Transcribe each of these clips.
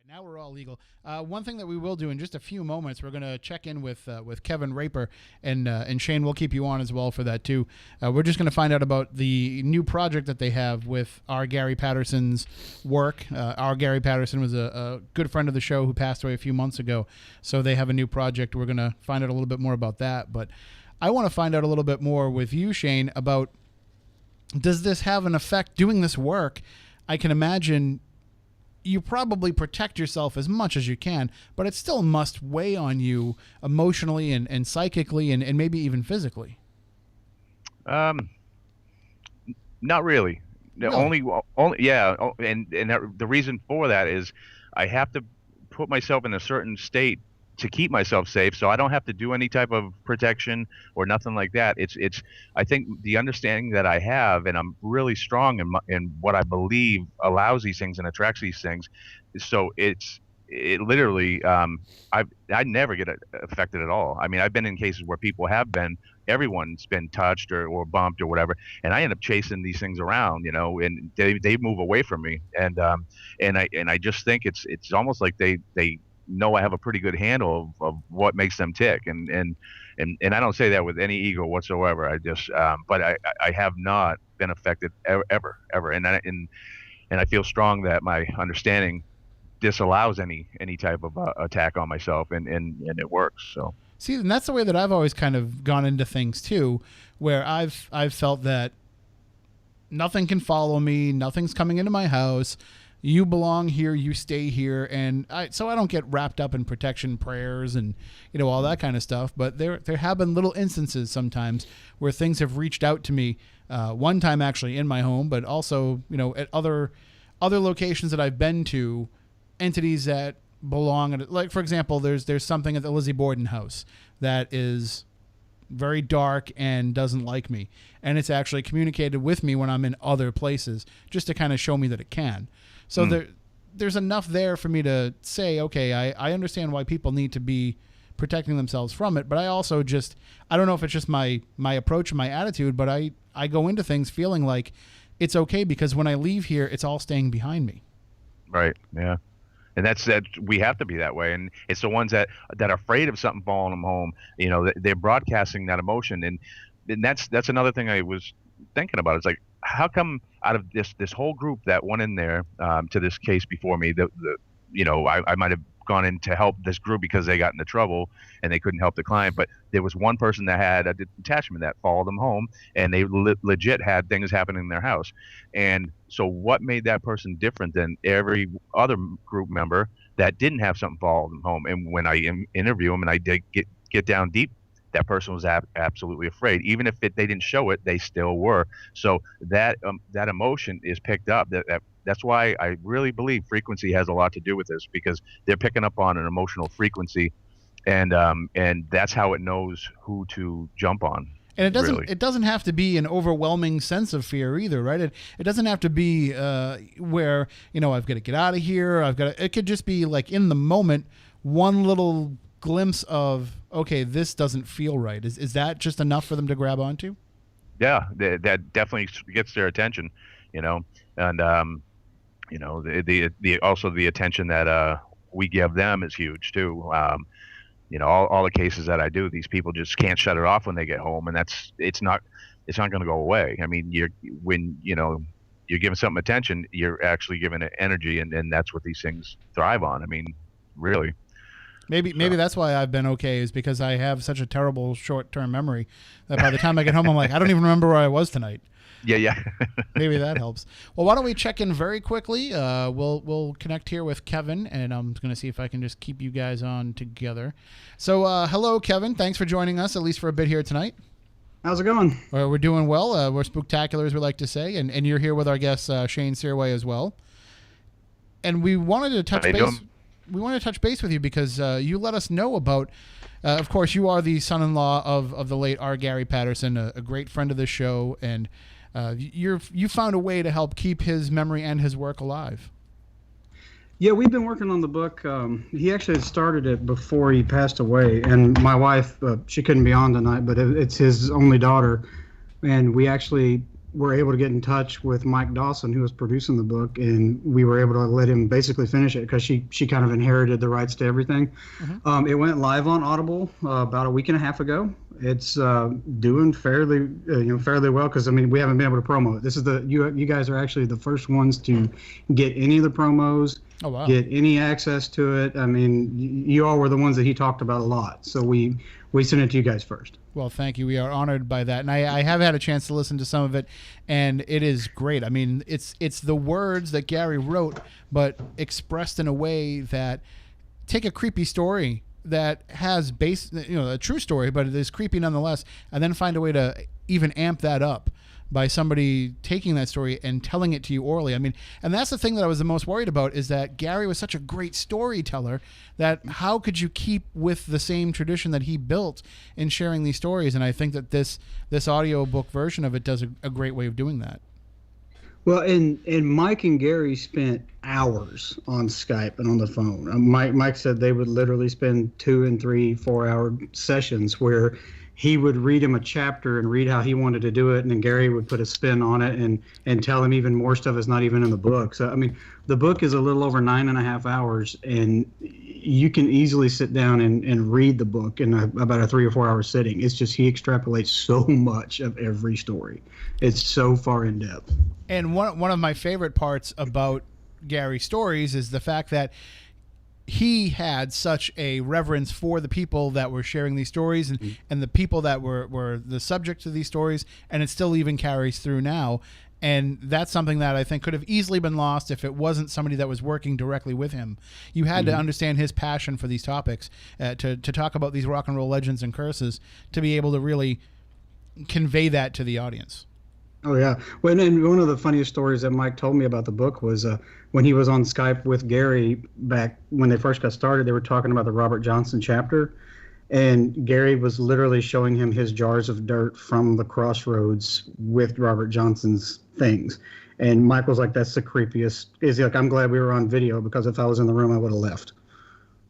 Now we're all legal. One thing that we will do in just a few moments, we're going to check in with Kevin Raper, and Shane, we'll keep you on as well for that too. We're just going to find out about the new project that they have with R. Gary Patterson's work. R. Gary Patterson was a good friend of the show who passed away a few months ago, so they have a new project. We're going to find out a little bit more about that, but I want to find out a little bit more with you, Shane, about does this have an effect doing this work? I can imagine you probably protect yourself as much as you can, but it still must weigh on you emotionally and psychically and maybe even physically. Not really. Really? Only, yeah. The reason for that is I have to put myself in a certain state to keep myself safe, so I don't have to do any type of protection or nothing like that. I think the understanding that I have, and I'm really strong in what I believe allows these things and attracts these things. So it literally, I never get affected at all. I mean, I've been in cases where everyone's been touched or bumped or whatever, and I end up chasing these things around, and they move away from me, and I just think it's almost like they know I have a pretty good handle of what makes them tick, and I don't say that with any ego whatsoever. I just but I have not been affected ever, and I feel strong that my understanding disallows any type of attack on myself, and it works. So see, and that's the way that I've always kind of gone into things too, where I've felt that nothing can follow me, nothing's coming into my house. You belong here, you stay here, and so I don't get wrapped up in protection prayers and all that kind of stuff. But there have been little instances sometimes where things have reached out to me. One time actually in my home, but also at other locations that I've been to, entities that belong at, like for example, there's something at the Lizzie Borden house that is very dark and doesn't like me, and it's actually communicated with me when I'm in other places just to kind of show me that it can. So there's enough there for me to say, okay, I understand why people need to be protecting themselves from it, but I also I don't know if it's just my approach and my attitude, but I go into things feeling like it's okay because when I leave here, it's all staying behind me. Right. Yeah. And that's we have to be that way. And it's the ones that are afraid of something falling them home, they're broadcasting that emotion. And that's another thing I was thinking about. It's like, how come out of this whole group that went in there to this case before me, I might have gone in to help this group because they got into trouble and they couldn't help the client, but there was one person that had a detachment that followed them home, and they legit had things happening in their house. And so what made that person different than every other group member that didn't have something follow them home? And when I interview them and I did get down deep, that person was absolutely afraid. Even if they didn't show it, they still were. So that emotion is picked up. That's why I really believe frequency has a lot to do with this, because they're picking up on an emotional frequency, and that's how it knows who to jump on. And it doesn't have to be an overwhelming sense of fear either, right? It doesn't have to be where I've got to get out of here. It could just be like in the moment, one little glimpse of, okay, this doesn't feel right. Is that just enough for them to grab onto? Yeah, that definitely gets their attention, and the also the attention that we give them is huge too. All the cases that I do, these people just can't shut it off when they get home, and it's not going to go away. I mean, when you're giving something attention, you're actually giving it energy, and that's what these things thrive on. I mean, really. Maybe that's why I've been okay, is because I have such a terrible short-term memory that by the time I get home, I'm like, I don't even remember where I was tonight. Yeah. Maybe that helps. Well, why don't we check in very quickly? We'll connect here with Kevin, and I'm going to see if I can just keep you guys on together. So, hello, Kevin. Thanks for joining us, at least for a bit here tonight. How's it going? We're doing well. We're spooktacular, as we like to say, and you're here with our guest, Shane Sirois, as well. And we wanted to touch base. We want to touch base with you because you let us know about, of course, you are the son-in-law of the late R. Gary Patterson, a great friend of the show, and you found a way to help keep his memory and his work alive. Yeah, we've been working on the book. He actually had started it before he passed away, and my wife, she couldn't be on tonight, but it's his only daughter, and we actually were able to get in touch with Mike Dawson, who was producing the book, and we were able to let him basically finish it because she kind of inherited the rights to everything. It went live on Audible about a week and a half ago. It's doing fairly well because we haven't been able to promo it. This is you guys are actually the first ones to get any of the promos. Oh, wow. Get any access to it. You all were the ones that he talked about a lot, so we sent it to you guys first. Well, thank you. We are honored by that, and I have had a chance to listen to some of it, and it is great. It's the words that Gary wrote, but expressed in a way that take a creepy story that has a true story, but it is creepy nonetheless, and then find a way to even amp that up by somebody taking that story and telling it to you orally. And that's the thing that I was the most worried about, is that Gary was such a great storyteller that how could you keep with the same tradition that he built in sharing these stories? And I think that this audiobook version of it does a great way of doing that. Well, and Mike and Gary spent hours on Skype and on the phone. Mike said they would literally spend 2 and 3 4-hour sessions where he would read him a chapter and read how he wanted to do it, and then Gary would put a spin on it and tell him even more stuff that's not even in the book. So, the book is a little over 9.5 hours, and you can easily sit down and read the book in about a 3 or 4 hour sitting. It's just he extrapolates so much of every story. It's so far in depth. And one of my favorite parts about Gary's stories is the fact that he had such a reverence for the people that were sharing these stories and the people that were the subject of these stories, and it still even carries through now. And that's something that I think could have easily been lost if it wasn't somebody that was working directly with him. You had to understand his passion for these topics, to talk about these rock and roll legends and curses, to be able to really convey that to the audience. Oh, yeah. Well, and one of the funniest stories that Mike told me about the book was when he was on Skype with Gary back when they first got started, they were talking about the Robert Johnson chapter. And Gary was literally showing him his jars of dirt from the crossroads with Robert Johnson's things. And Mike was like, that's the creepiest. He's like, I'm glad we were on video, because if I was in the room, I would have left.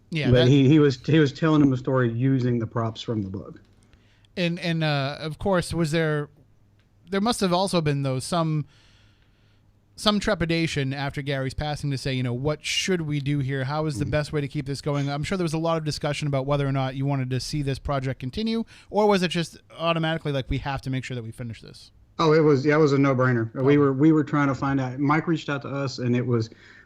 Yeah. But he was telling him the story using the props from the book. And of course, there must have also been, though, some trepidation after Gary's passing to say, what should we do here? How is the best way to keep this going? I'm sure there was a lot of discussion about whether or not you wanted to see this project continue, or was it just automatically like, we have to make sure that we finish this? Oh, it was a no-brainer. Oh. We were trying to find out. Mike reached out to us, and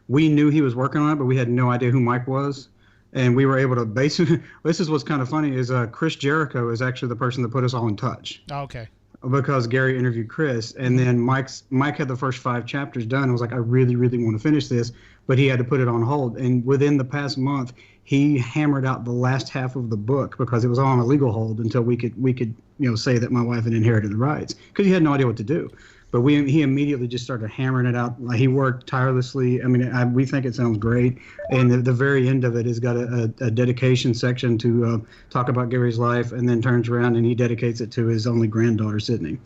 we knew he was working on it, but we had no idea who Mike was. And we were able to basically, this is what's kind of funny, is Chris Jericho is actually the person that put us all in touch. Oh, okay. Because Gary interviewed Chris, and then Mike had the first 5 chapters done and was like, I really, really want to finish this, but he had to put it on hold. And within the past month, he hammered out the last half of the book because it was on a legal hold until we could say that my wife had inherited the rights, because he had no idea what to do. But he immediately just started hammering it out. Like, he worked tirelessly. We think it sounds great. And the very end of it has got a dedication section to talk about Gary's life, and then turns around and he dedicates it to his only granddaughter, Sydney.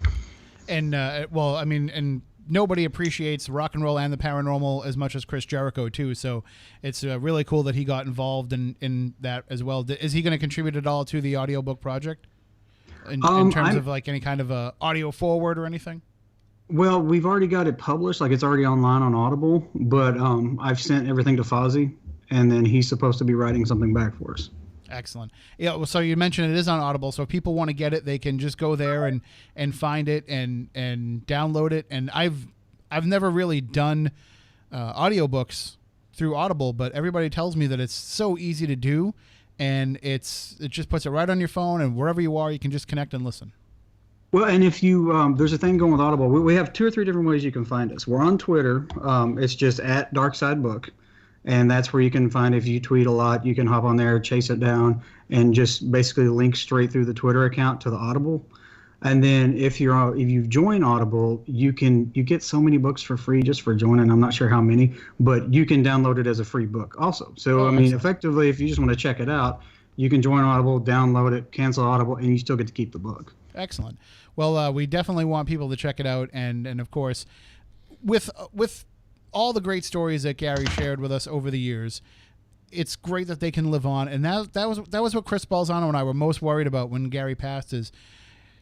And, and nobody appreciates rock and roll and the paranormal as much as Chris Jericho, too. So it's really cool that he got involved in that as well. Is he going to contribute at all to the audiobook project in terms of like any kind of audio forward or anything? Well, we've already got it published, like it's already online on Audible, but I've sent everything to Fozzie, and then he's supposed to be writing something back for us. Excellent. Yeah, well, so you mentioned it is on Audible, so if people want to get it, they can just go there and find it and download it. And I've never really done audiobooks through Audible, but everybody tells me that it's so easy to do, and it just puts it right on your phone, and wherever you are, you can just connect and listen. Well, and if you, there's a thing going with Audible. We have 2 or 3 different ways you can find us. We're on Twitter. It's just at DarkSideBook. And that's where you can find, if you tweet a lot, you can hop on there, chase it down, and just basically link straight through the Twitter account to the Audible. And then if you join Audible, you get so many books for free just for joining. I'm not sure how many, but you can download it as a free book also. So, effectively, if you just want to check it out, you can join Audible, download it, cancel Audible, and you still get to keep the book. Excellent. Well, we definitely want people to check it out, and of course, with all the great stories that Gary shared with us over the years, it's great that they can live on. And that was what Chris Balzano and I were most worried about when Gary passed. Is,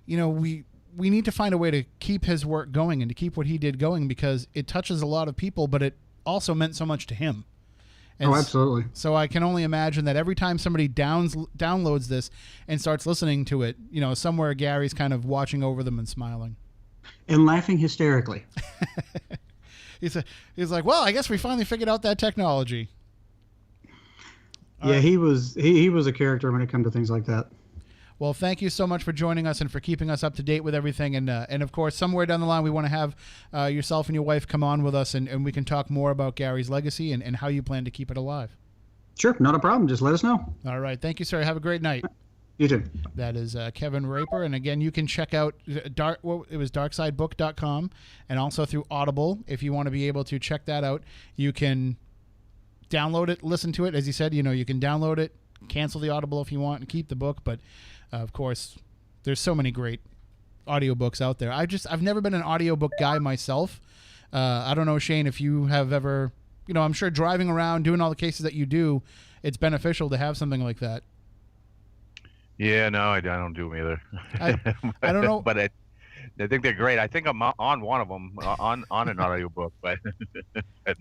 we we need to find a way to keep his work going and to keep what he did going, because it touches a lot of people, but it also meant so much to him. And oh, absolutely. So I can only imagine that every time somebody downloads this and starts listening to it, you know, somewhere Gary's kind of watching over them and smiling. And laughing hysterically. He's like, well, I guess we finally figured out that technology. Yeah, he was a character when it comes to things like that. Well, thank you so much for joining us and for keeping us up to date with everything. And of course, somewhere down the line, we want to have yourself and your wife come on with us, and we can talk more about Gary's legacy and how you plan to keep it alive. Sure, not a problem. Just let us know. All right. Thank you, sir. Have a great night. You too. That is Kevin Raper. And again, you can check out darksidebook.com and also through Audible. If you want to be able to check that out, you can download it, listen to it. As you said, you know, you can download it, cancel the Audible if you want, and keep the book. But of course, there's so many great audiobooks out there. I've never been an audiobook guy myself. I don't know, Shane, if you have ever, you know, I'm sure driving around, doing all the cases that you do, it's beneficial to have something like that. Yeah, no, I don't do them either. I don't know. But I think they're great. I think I'm on one of them, on an audiobook, but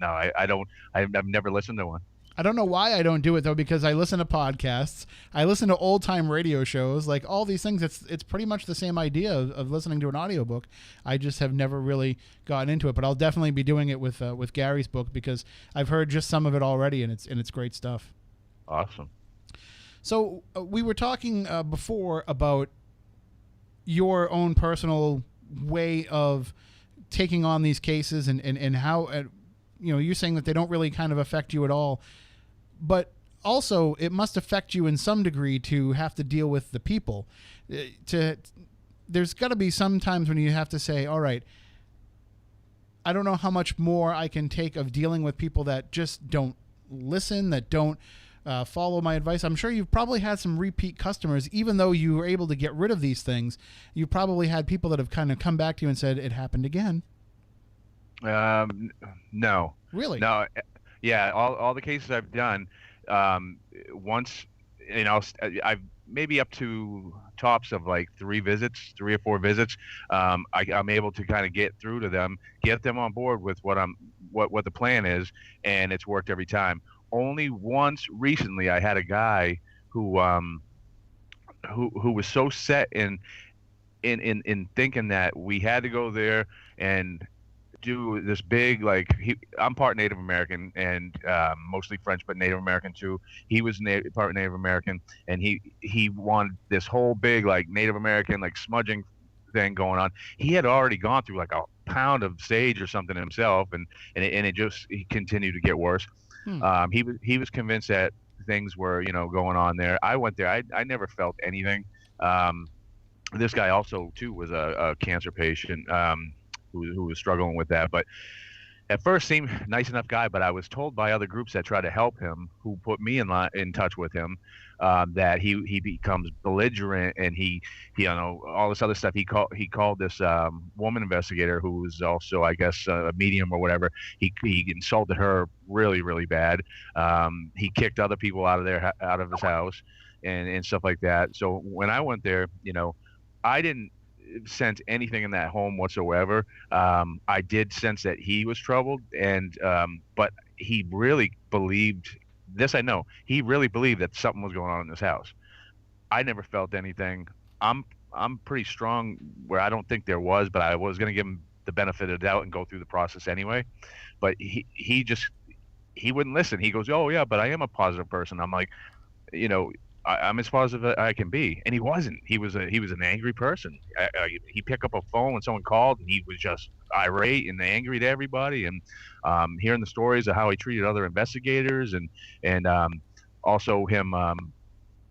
no, I don't. I've never listened to one. I don't know why I don't do it, though, because I listen to podcasts. I listen to old-time radio shows, like all these things. It's pretty much the same idea of listening to an audiobook. I just have never really gotten into it, but I'll definitely be doing it with Gary's book, because I've heard just some of it already, and it's great stuff. Awesome. So we were talking before about your own personal way of taking on these cases and how, you know, you're saying that they don't really kind of affect you at all. But also, it must affect you in some degree to have to deal with the people. There's got to be some times when you have to say, all right, I don't know how much more I can take of dealing with people that just don't listen, that don't follow my advice. I'm sure you've probably had some repeat customers. Even though you were able to get rid of these things, you probably had people that have kind of come back to you and said, it happened again. No. Really? No. Yeah. All the cases I've done, once, you know, I've maybe up to tops of like 3 or 4 visits. I'm able to kind of get through to them, get them on board with what the plan is, and it's worked every time. Only once recently, I had a guy who was so set in thinking that we had to go there and do this big, like, I'm part Native American and mostly French, but Native American too. He was part Native American, and he wanted this whole big, like, Native American, like, smudging thing going on. He had already gone through like a pound of sage or something himself, and it just, he continued to get worse. He was convinced that things were, you know, going on there. I went there. I never felt anything. This guy also too was a cancer patient who was struggling with that, but at first seemed nice enough guy. But I was told by other groups that try to help him, who put me in touch with him, that he becomes belligerent, and he you know, all this other stuff. He called this woman investigator, who was also, I guess, a medium or whatever. He insulted her really, really bad. He kicked other people out of his house and stuff like that. So when I went there, you know, I didn't sense anything in that home whatsoever. I did sense that he was troubled, and but he really believed this. I know he really believed that something was going on in this house. I never felt anything. I'm pretty strong where I don't think there was, but I was going to give him the benefit of the doubt and go through the process anyway. But he wouldn't listen. He goes, "Oh yeah, but I am a positive person." I'm like, you know, I'm as positive as I can be, and he wasn't. He was an angry person. He picked up a phone when someone called, and he was just irate and angry to everybody. And hearing the stories of how he treated other investigators, and also him,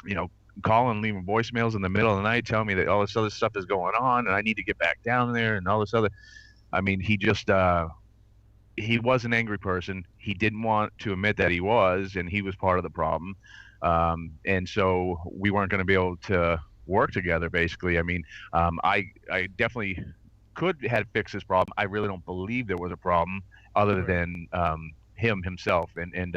you know, calling, leaving voicemails in the middle of the night, telling me that all this other stuff is going on, and I need to get back down there, and all this other. I mean, he just he was an angry person. He didn't want to admit that he was, and he was part of the problem. And so we weren't going to be able to work together, basically. I mean, I definitely could have fixed this problem. I really don't believe there was a problem other than himself. And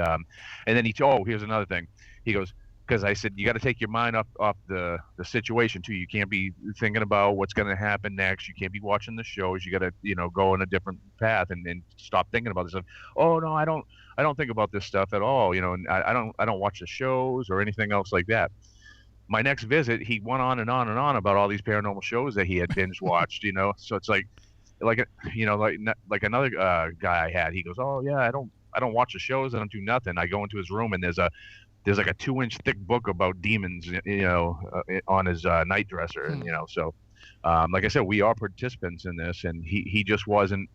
then here's another thing. He goes, because I said you got to take your mind off the situation too. You can't be thinking about what's going to happen next. You can't be watching the shows. You got to go on a different path and stop thinking about this stuff. Oh no, I don't think about this stuff at all. And I don't watch the shows or anything else like that. My next visit, he went on and on and on about all these paranormal shows that he had binge watched. So it's like another guy I had. He goes, oh yeah, I don't watch the shows. I don't do nothing. I go into his room and there's like a 2-inch thick book about demons, on his night dresser. And, so, like I said, we are participants in this, and he just wasn't,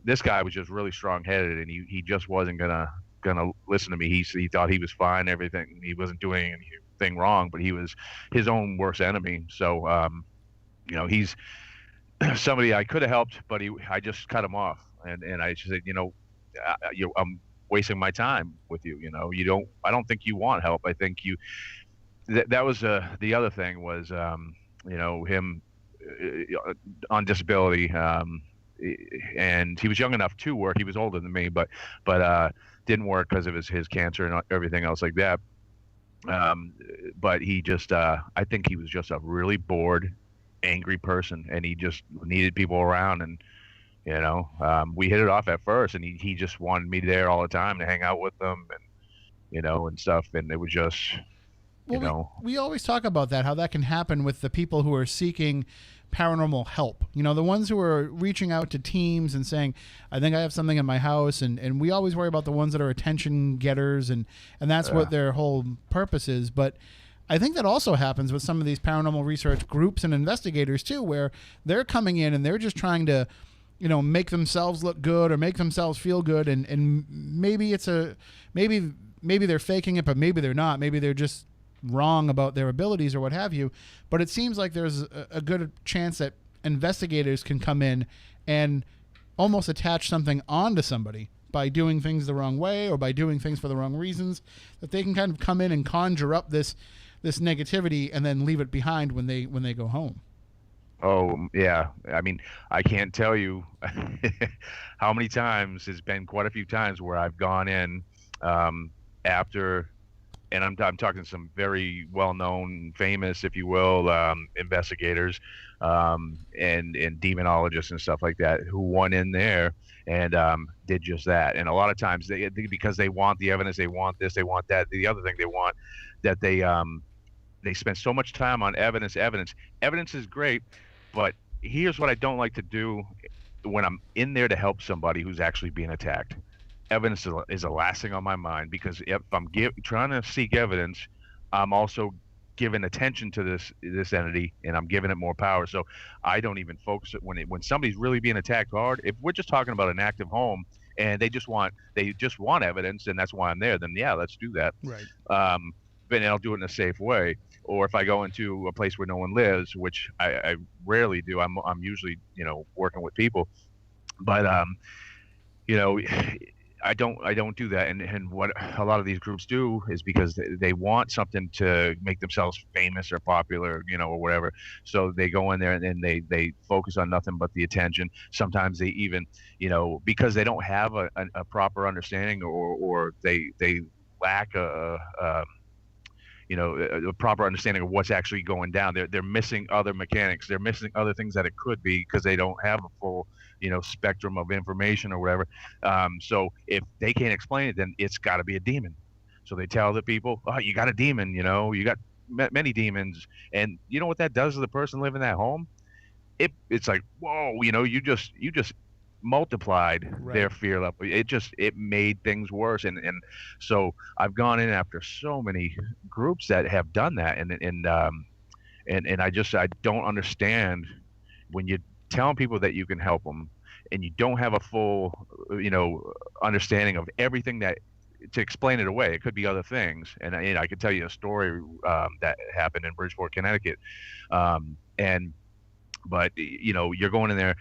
this guy was just really strong headed, and he just wasn't gonna listen to me. He thought he was fine, everything. He wasn't doing anything wrong, but he was his own worst enemy. So, he's somebody I could have helped, but I just cut him off. And I just said, I'm wasting my time with you. I don't think you want help. I think that was the other thing was him on disability, and he was young enough to work. He was older than me, but didn't work because of his cancer and everything else like that. But he just I think he was just a really bored, angry person, and he just needed people around. And we hit it off at first, and he just wanted me there all the time to hang out with them, and and stuff. And it was just, we always talk about that, how that can happen with the people who are seeking paranormal help. The ones who are reaching out to teams and saying, I think I have something in my house, and we always worry about the ones that are attention getters, and that's what their whole purpose is. But I think that also happens with some of these paranormal research groups and investigators too, where they're coming in and they're just trying to make themselves look good or make themselves feel good. And maybe maybe they're faking it, but maybe they're not. Maybe they're just wrong about their abilities or what have you. But it seems like there's a good chance that investigators can come in and almost attach something onto somebody by doing things the wrong way or by doing things for the wrong reasons, that they can kind of come in and conjure up this negativity and then leave it behind when they go home. Oh, yeah. I mean, I can't tell you how many times, it's been quite a few times where I've gone in after, and I'm talking some very well-known, famous, if you will, investigators and demonologists and stuff like that, who went in there and did just that. And a lot of times, because they want the evidence, they want this, they want that, the other thing they want, that they spend so much time on evidence. Evidence is great, but here's what I don't like to do when I'm in there to help somebody who's actually being attacked. Evidence is the last thing on my mind, because if I'm trying to seek evidence, I'm also giving attention to this entity, and I'm giving it more power. So I don't even focus it when somebody's really being attacked hard. If we're just talking about an active home and they just want evidence, and that's why I'm there, then yeah, let's do that. Right. But I'll do it in a safe way. Or if I go into a place where no one lives, which I rarely do, I'm usually working with people, but I don't do that. And what a lot of these groups do is because they want something to make themselves famous or popular, or whatever. So they go in there and they focus on nothing but the attention. Sometimes they even, because they don't have a proper understanding, or they lack a proper understanding of what's actually going down. They're missing other mechanics. They're missing other things that it could be, because they don't have a full, spectrum of information or whatever. So if they can't explain it, then it's got to be a demon. So they tell the people, oh, you got a demon, you got many demons. And you know what that does to the person living in that home? It's like, whoa, you just multiplied their fear level. It made things worse. And so I've gone in after so many groups that have done that, and I don't understand when you're telling people that you can help them and you don't have a full understanding of everything that to explain it away. It could be other things, and I could tell you a story that happened in Bridgeport, Connecticut, but you're going in there.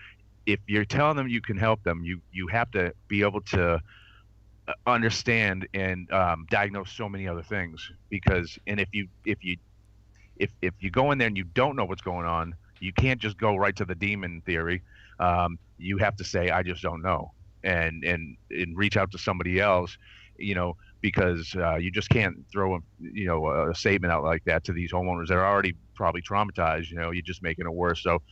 If you're telling them you can help them, you have to be able to understand and diagnose so many other things. Because if you go in there and you don't know what's going on, you can't just go right to the demon theory. You have to say, I just don't know, and reach out to somebody else. because you just can't throw a statement out like that to these homeowners that are already probably traumatized. You're just making it worse. So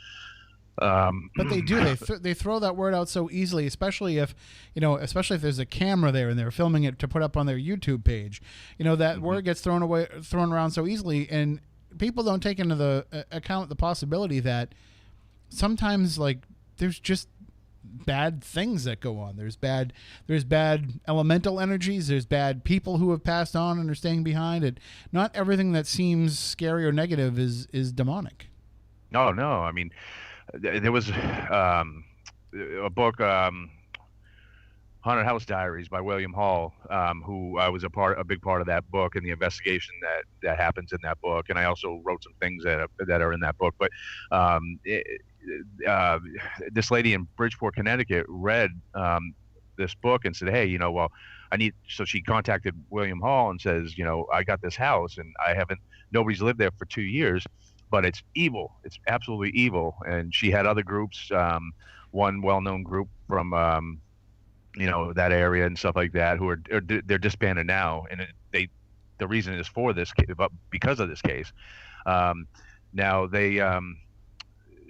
but they do. They throw that word out so easily, especially if there's a camera there and they're filming it to put up on their YouTube page. That word gets thrown around so easily, and people don't take into the account the possibility that sometimes, like, there's just bad things that go on. There's bad elemental energies. There's bad people who have passed on and are staying behind. And not everything that seems scary or negative is demonic. No. I mean, there was a book, Haunted House Diaries by William Hall, who I was a big part of that book and the investigation that happens in that book. And I also wrote some things that are in that book. But this lady in Bridgeport, Connecticut, read this book and said, "Hey, well, so she contacted William Hall and says, I got this house and nobody's lived there for 2 years. But it's evil. It's absolutely evil." And she had other groups, one well-known group from, that area and stuff like that, who they're disbanded now. And the reason is for this, because of this case. Now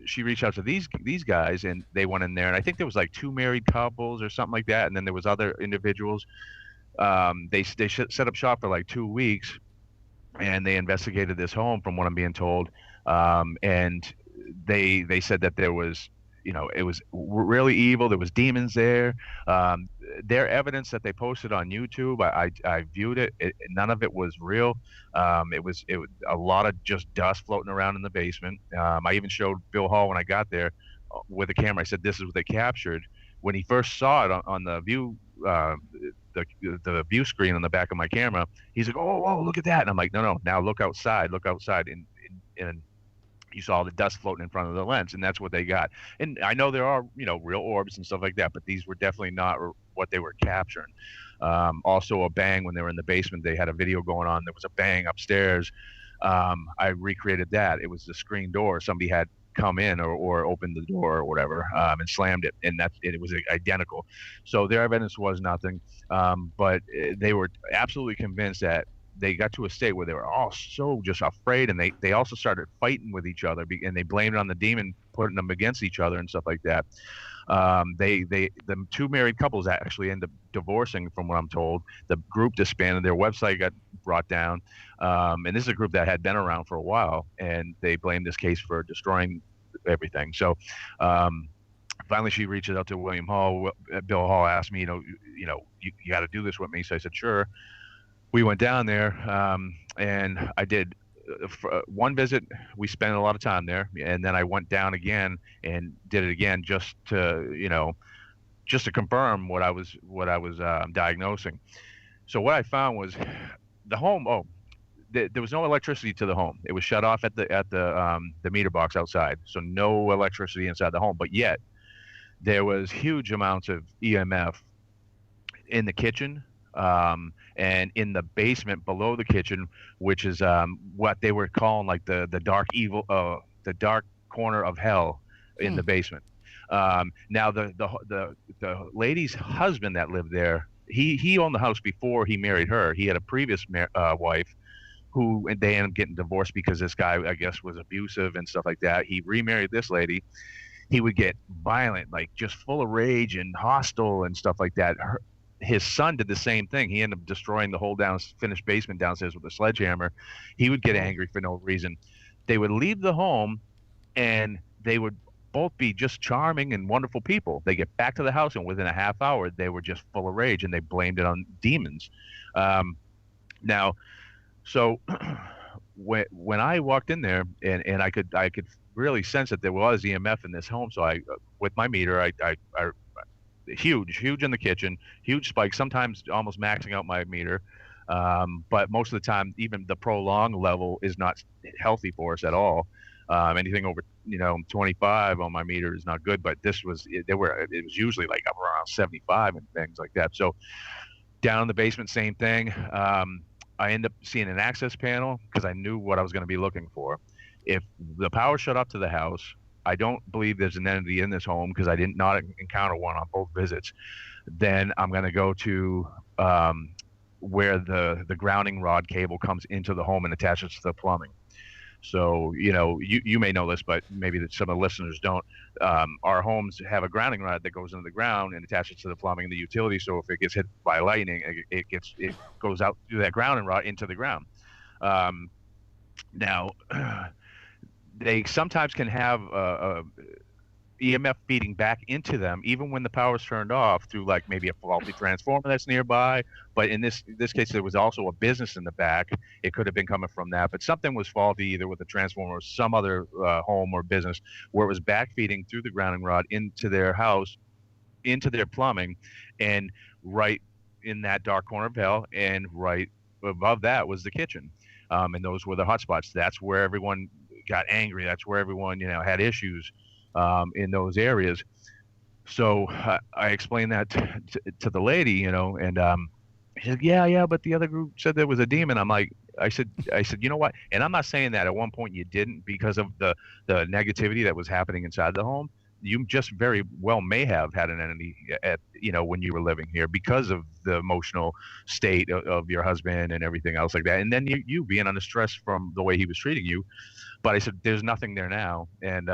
she reached out to these guys, and they went in there, and I think there was like 2 married couples or something like that, and then there was other individuals. They set up shop for like 2 weeks, and they investigated this home, from what I'm being told. And they said that there was, it was really evil. There was demons there. Their evidence that they posted on YouTube, I viewed it. None of it was real. It was a lot of just dust floating around in the basement. I even showed Bill Hall when I got there with a camera. I said, "This is what they captured." When he first saw it on the view, the view screen on the back of my camera, he's like, "Oh, look at that!" And I'm like, "No, now look outside, and you saw the dust floating in front of the lens, and that's what they got." And I know there are, real orbs and stuff like that, but these were definitely not what they were capturing. Also a bang when they were in the basement. They had a video going on. There was a bang upstairs. I recreated that. It was the screen door. Somebody had come in or opened the door or whatever, and slammed it, and it was identical. So their evidence was nothing, but they were absolutely convinced that they got to a state where they were all so just afraid, and they also started fighting with each other, and they blamed it on the demon, putting them against each other and stuff like that. The 2 married couples actually ended up divorcing, from what I'm told. The group disbanded. Their website got brought down, and this is a group that had been around for a while, and they blamed this case for destroying everything. So finally she reaches out to William Hall. Bill Hall asked me, you got to do this with me. So I said, sure. We went down there, and I did one visit. We spent a lot of time there, and then I went down again and did it again just to confirm what I was diagnosing. So what I found was the home. There was no electricity to the home. It was shut off at the meter box outside, so no electricity inside the home. But yet there was huge amounts of EMF in the kitchen. And in the basement below the kitchen, which is what they were calling like the dark corner of hell in the basement. Now the lady's husband that lived there, he owned the house before he married her. He had a previous wife who they ended up getting divorced because this guy, I guess, was abusive and stuff like that. He remarried this lady. He would get violent, like just full of rage and hostile and stuff like that. His son did the same thing. He ended up destroying the whole finished basement downstairs with a sledgehammer. He would get angry for no reason. They would leave the home, and they would both be just charming and wonderful people. They get back to the house, and within a half hour, they were just full of rage, and they blamed it on demons. Now, so when I walked in there, and I could really sense that there was EMF in this home. So I, with my meter, I huge in the kitchen, huge spike, sometimes almost maxing out my meter. But most of the time, even the prolonged level is not healthy for us at all. Anything over 25 on my meter is not good, but it was usually like up around 75 and things like that. So down in the basement, same thing. I end up seeing an access panel because I knew what I was going to be looking for. If the power shut off to the house, I don't believe there's an entity in this home because I did not encounter one on both visits. Then I'm going to go to where the grounding rod cable comes into the home and attaches to the plumbing. So, you may know this, but maybe that some of the listeners don't. Our homes have a grounding rod that goes into the ground and attaches to the plumbing and the utility. So if it gets hit by lightning, it goes out through that grounding rod into the ground. Now, they sometimes can have EMF feeding back into them, even when the power's turned off, through like maybe a faulty transformer that's nearby. But in this case, there was also a business in the back. It could have been coming from that, but something was faulty either with the transformer or some other home or business where it was back feeding through the grounding rod into their house, into their plumbing, and right in that dark corner of hell, and right above that was the kitchen, and those were the hot spots. That's where everyone got angry. That's where everyone had issues. In those areas. So I explained that to the lady, and she said, yeah, but the other group said there was a demon. I said, you know what? And I'm not saying that at one point you didn't, because of the negativity that was happening inside the home. You just very well may have had an entity when you were living here, because of the emotional state of your husband and everything else like that. And then you being under stress from the way he was treating you. But I said, there's nothing there now. And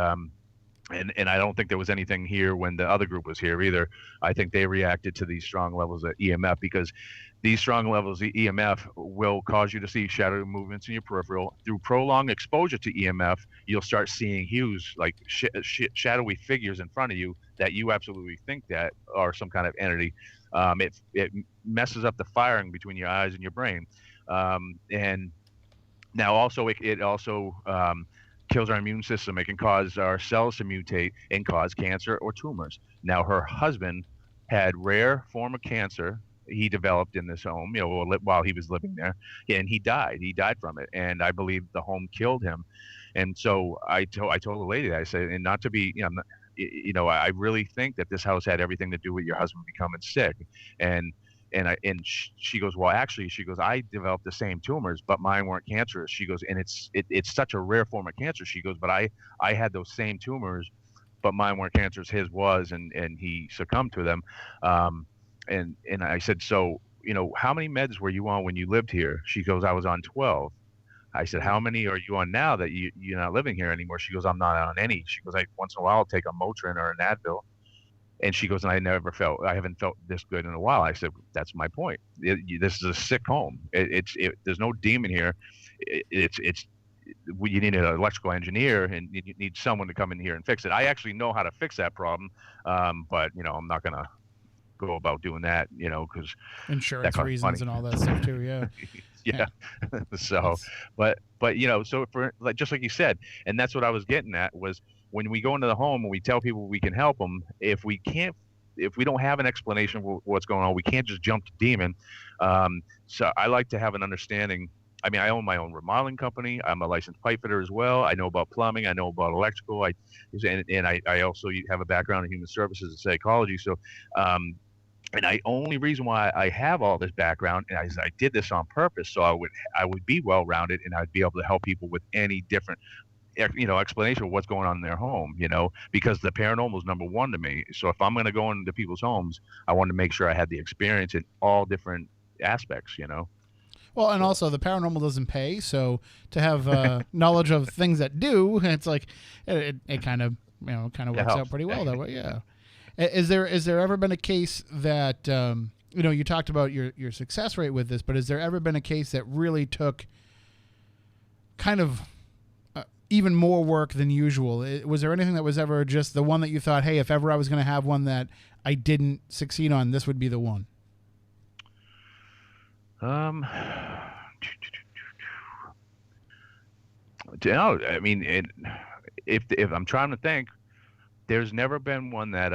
I don't think there was anything here when the other group was here either. I think they reacted to these strong levels of EMF, because these strong levels of EMF will cause you to see shadowy movements in your peripheral. Through prolonged exposure to EMF, you'll start seeing hues, like shadowy figures in front of you that you absolutely think that are some kind of entity. It messes up the firing between your eyes and your brain. And now also it also kills our immune system. It can cause our cells to mutate and cause cancer or tumors. Now, her husband had rare form of cancer he developed in this home, while he was living there, and he died. He died from it, and I believe the home killed him. And so I told the lady that, I said, and not to be, I really think that this house had everything to do with your husband becoming sick. And she goes, well, actually, she goes, I developed the same tumors, but mine weren't cancerous. She goes, and it's such a rare form of cancer. She goes, but I had those same tumors, but mine weren't cancerous. His was, and he succumbed to them. And I said, so, how many meds were you on when you lived here? She goes, I was on 12. I said, how many are you on now that you're not living here anymore? She goes, I'm not on any. She goes, once in a while I'll take a Motrin or an Advil. And she goes, and I haven't felt this good in a while. I said, that's my point. This is a sick home. There's no demon here. You need an electrical engineer, and you need someone to come in here and fix it. I actually know how to fix that problem. But I'm not going to go about doing that, because insurance reasons and all that stuff too. Yeah. Yeah. So, but so for just like you said, and that's what I was getting at, was when we go into the home and we tell people we can help them, if we don't have an explanation for what's going on, we can't just jump to demon. So I like to have an understanding. I mean, I own my own remodeling company. I'm a licensed pipe fitter as well. I know about plumbing. I know about electrical. I also have a background in human services and psychology. So, and the only reason why I have all this background, and I did this on purpose, so I would be well-rounded, and I'd be able to help people with any different, explanation of what's going on in their home, because the paranormal is number one to me. So if I'm going to go into people's homes, I want to make sure I had the experience in all different aspects, Well, and also the paranormal doesn't pay, so to have knowledge of things that do, it's like it kind of works out pretty well that way. Yeah. Is there ever been a case that you talked about your success rate with this, but has there ever been a case that really took kind of even more work than usual? Was there anything that was ever just the one that you thought, hey, if ever I was going to have one that I didn't succeed on, this would be the one? I mean, if I'm trying to think, there's never been one that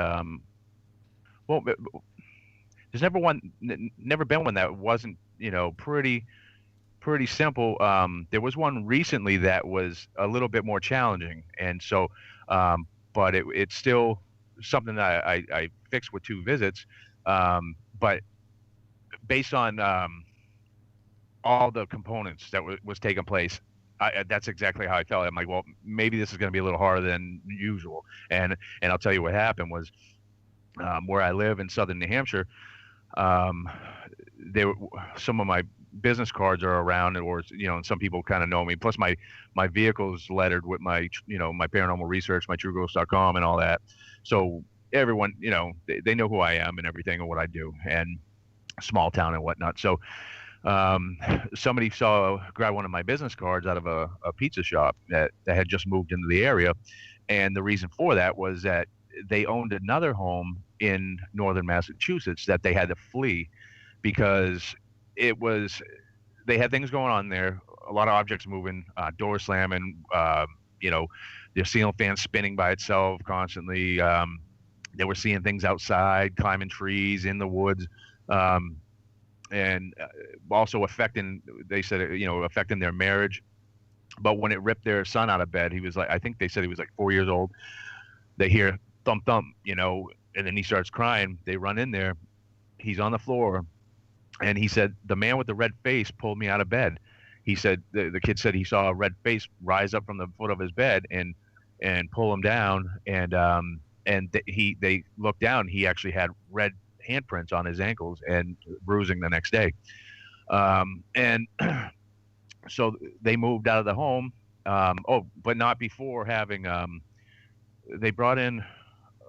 there's never been one that wasn't pretty simple. There was one recently that was a little bit more challenging, and so but it's still something that I fixed with 2 visits, but based on all the components that was taking place, that's exactly how I felt. I'm like, well, maybe this is going to be a little harder than usual. And I'll tell you what happened was, where I live in southern New Hampshire, some of my business cards are around, or and some people kind of know me. Plus, my vehicle is lettered with my my paranormal research, my trueghost.com, and all that. So everyone, they know who I am and everything and what I do, and small town and whatnot. So somebody grabbed one of my business cards out of a pizza shop that had just moved into the area, and the reason for that was that they owned another home in northern Massachusetts that they had to flee because they had things going on there, a lot of objects moving, doors slamming, their ceiling fan spinning by itself constantly. They were seeing things outside, climbing trees in the woods, and also affecting their marriage. But when it ripped their son out of bed, he was like, I think they said he was like 4 years old. They hear thump, thump, and then he starts crying. They run in there. He's on the floor. And he said, the man with the red face pulled me out of bed. He said, the kid said he saw a red face rise up from the foot of his bed and pull him down. And they looked down. He actually had red handprints on his ankles and bruising the next day. And so they moved out of the home. But not before having, they brought in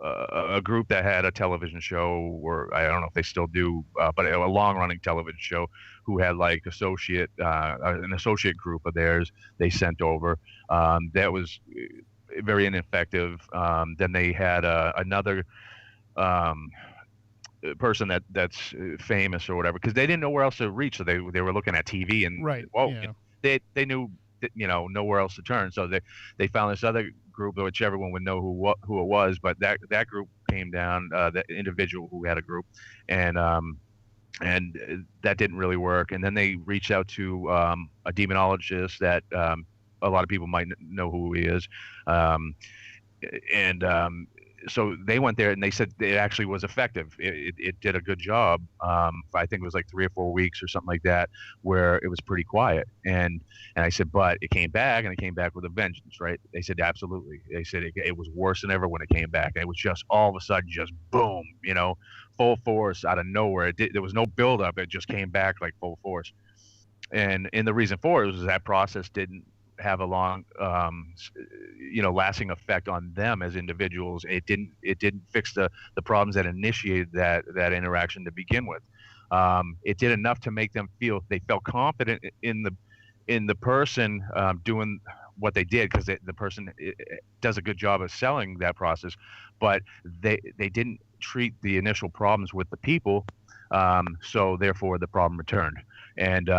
a group that had a television show, or I don't know if they still do, but a long-running television show, who had like an associate group of theirs they sent over. That was very ineffective. Then they had another person that's famous or whatever, because they didn't know where else to reach, so they were looking at TV and they knew nowhere else to turn, so they found this other group, which everyone would know who it was, but that group came down, the individual who had a group, and that didn't really work. And then they reached out to a demonologist that a lot of people might know who he is, so they went there and they said it actually was effective. It did a good job. I think it was like 3 or 4 weeks or something like that, where it was pretty quiet. And I said, but it came back, and it came back with a vengeance, right? They said, absolutely. They said it was worse than ever when it came back. And it was just all of a sudden, just boom, full force out of nowhere. There was no buildup. It just came back like full force. And the reason for it was that process didn't have a long, lasting effect on them as individuals. It didn't fix the problems that initiated that interaction to begin with. It did enough to make them feel they felt confident in the person doing what they did, because the person does a good job of selling that process, but they didn't treat the initial problems with the people, so therefore the problem returned. And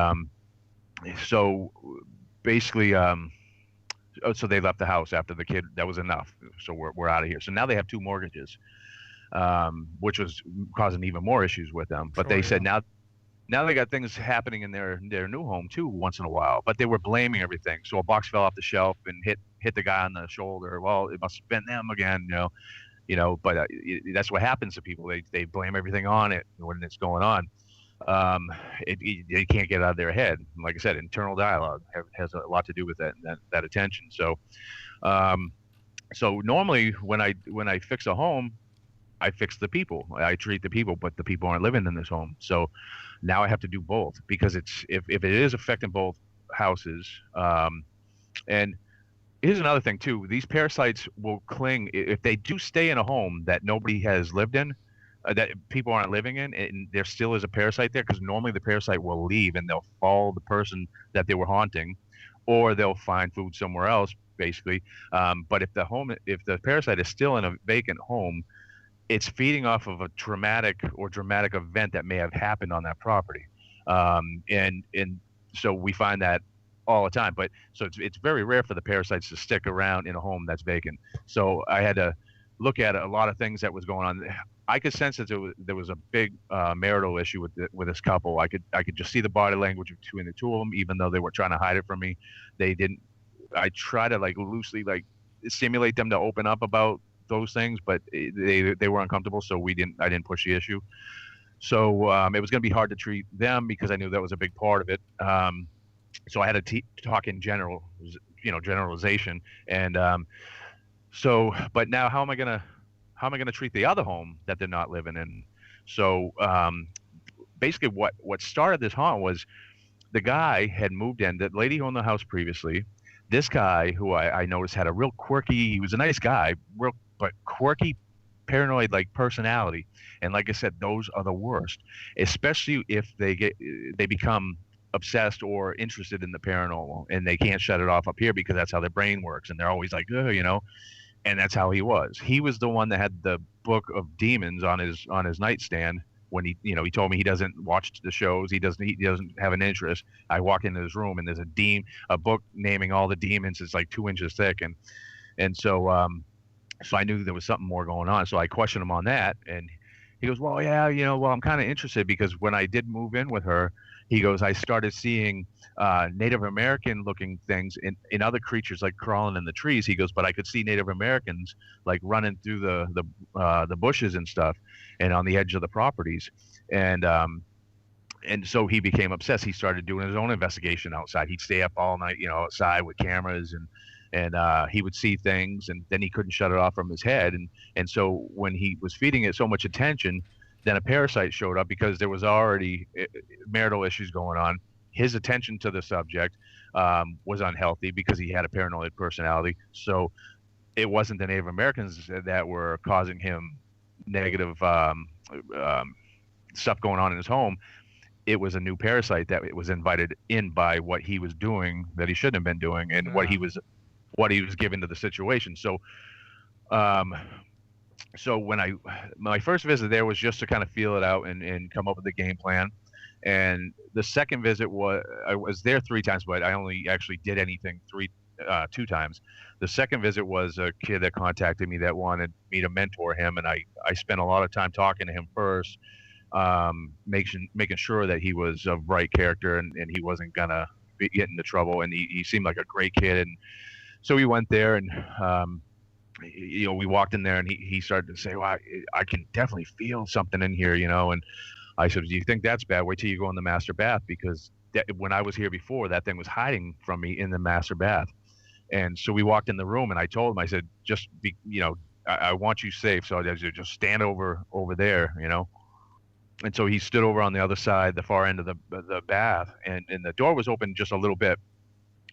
so basically, so they left the house after the kid. That was enough. So we're out of here. So now they have 2 mortgages, which was causing even more issues with them. But they said now they got things happening in their new home too once in a while. But they were blaming everything. So a box fell off the shelf and hit the guy on the shoulder. Well, it must have been them again, But that's what happens to people. They blame everything on it when it's going on. They can't get out of their head. Like I said, internal dialogue has a lot to do with that attention. So normally when I fix a home, I fix the people. I treat the people, but the people aren't living in this home. So now I have to do both, because if it is affecting both houses. And here's another thing too. These parasites will cling if they do stay in a home that nobody has lived in. That people aren't living in, and there still is a parasite there, because normally the parasite will leave and they'll follow the person that they were haunting, or they'll find food somewhere else, basically. But if the parasite is still in a vacant home, it's feeding off of a dramatic event that may have happened on that property. And so we find that all the time. But so it's very rare for the parasites to stick around in a home that's vacant. So I had to look at a lot of things that was going on. I could sense that there was a big marital issue with this couple. I could just see the body language between the two of them, even though they were trying to hide it from me. They didn't. I try to loosely stimulate them to open up about those things, but they were uncomfortable, so I didn't push the issue. So it was going to be hard to treat them, because I knew that was a big part of it. So I had to talk in generalization, and so. But now, how am I gonna treat the other home that they're not living in? So basically what started this haunt was the guy had moved in. The lady who owned the house previously. This guy, who I noticed had a real quirky. He was a nice guy, real but quirky, paranoid like personality. And like I said, those are the worst, especially if they become obsessed or interested in the paranormal, and they can't shut it off up here because that's how their brain works, and they're always like, oh, you know. And that's how he was. He was the one that had the book of demons on his nightstand. When he told me he doesn't watch the shows, he doesn't have an interest. I walk into his room and there's a book naming all the demons. It's like 2 inches thick, and so I knew there was something more going on. So I questioned him on that, and he goes, well, yeah, well, I'm kind of interested because when I did move in with her, he goes, I started seeing Native American looking things in other creatures like crawling in the trees. He goes, but I could see Native Americans like running through the bushes and stuff, and on the edge of the properties, and so he became obsessed. He started doing his own investigation outside. He'd stay up all night, outside with cameras, and he would see things, and then he couldn't shut it off from his head, and so when he was feeding it so much attention, then a parasite showed up because there was already marital issues going on. His attention to the subject was unhealthy because he had a paranoid personality. So it wasn't the Native Americans that were causing him negative stuff going on in his home. It was a new parasite that was invited in by what he was doing that he shouldn't have been doing, and what he was given to the situation. So so when my first visit there was just to kind of feel it out and come up with a game plan. And the second visit I was there 3 times, but I only actually did anything 2 times. The second visit was a kid that contacted me that wanted me to mentor him, and I spent a lot of time talking to him first, making sure that he was of right character and he wasn't gonna get into trouble. And he seemed like a great kid, and so we went there, and we walked in there, and he started to say, well, I can definitely feel something in here, and I said, do you think that's bad? Wait till you go in the master bath, because when I was here before, that thing was hiding from me in the master bath. And so we walked in the room, and I told him, I said, just be, I want you safe, so I said, just stand over there, And so he stood over on the other side, the far end of the bath, and the door was open just a little bit.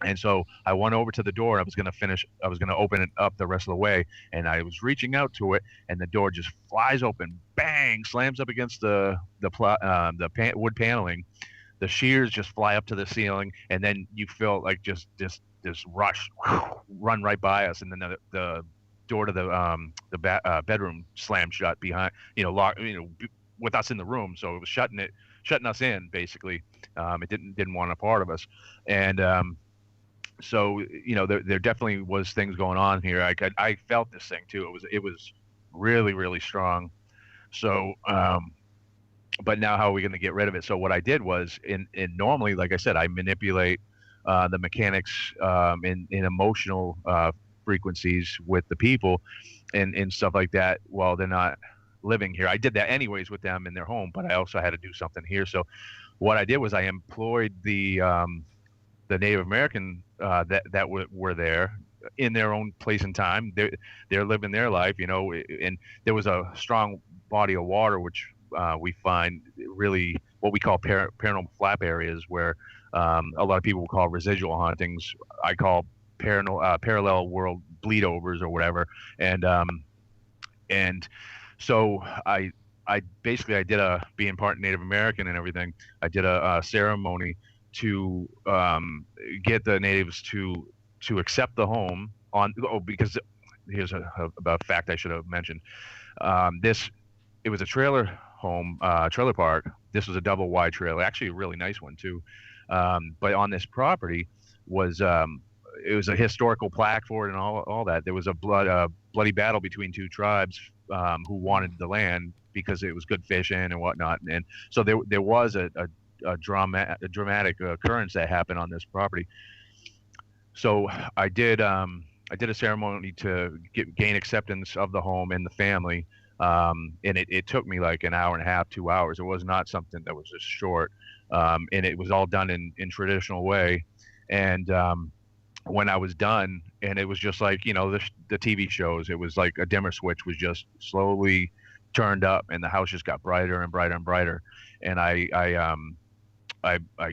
And so I went over to the door. I was going to open it up the rest of the way. And I was reaching out to it, and the door just flies open, bang, slams up against the wood paneling. The shears just fly up to the ceiling. And then you feel like just this rush run right by us. And then the door to the bedroom slammed shut behind, locked, with us in the room. So it was shutting us in, basically. It didn't want a part of us. And, so there definitely was things going on here. I felt this thing too. It was really, really strong. So but now how are we going to get rid of it? So what I did was, normally, like I said, I manipulate the mechanics in emotional frequencies with the people and stuff like that while they're not living here. I did that anyways with them in their home, but I also had to do something here. So what I did was I employed the Native American that were there in their own place and time. They're living their life, and there was a strong body of water, which we find really what we call paranormal flap areas, where a lot of people will call residual hauntings. I call parallel world bleedovers or whatever. And so I basically did being part Native American and everything, I did a ceremony to get the natives to accept the home because here's a fact I should have mentioned. It was a trailer home, trailer park. This was a double wide trailer, actually a really nice one too. But on this property was it was a historical plaque for it and all that. There was a bloody battle between 2 tribes who wanted the land because it was good fishing and whatnot. And so there was a dramatic occurrence that happened on this property. So I did a ceremony to gain acceptance of the home and the family, and it took me like an hour and a half, 2 hours. It was not something that was just short, and it was all done in traditional way. And when I was done, and it was just like the TV shows, it was like a dimmer switch was just slowly turned up, and the house just got brighter and brighter and brighter. And I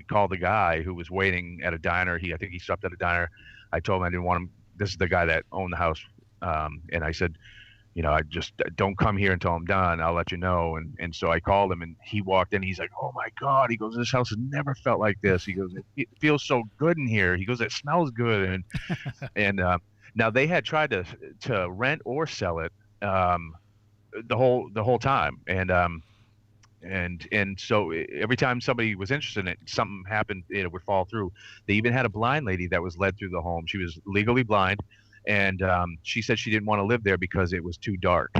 called the guy who was waiting at a diner. I think he stopped at a diner. I told him I didn't want him. This is the guy that owned the house, and I said, I just don't come here until I'm done. I'll let you know. And so I called him, and he walked in. He's like, "Oh my God!" He goes, "This house has never felt like this." He goes, "It feels so good in here." He goes, "It smells good." And now they had tried to rent or sell it the whole time, and so every time somebody was interested in it, something happened. It would fall through. They even had a blind lady that was led through the home. She was legally blind, and she said she didn't want to live there because it was too dark.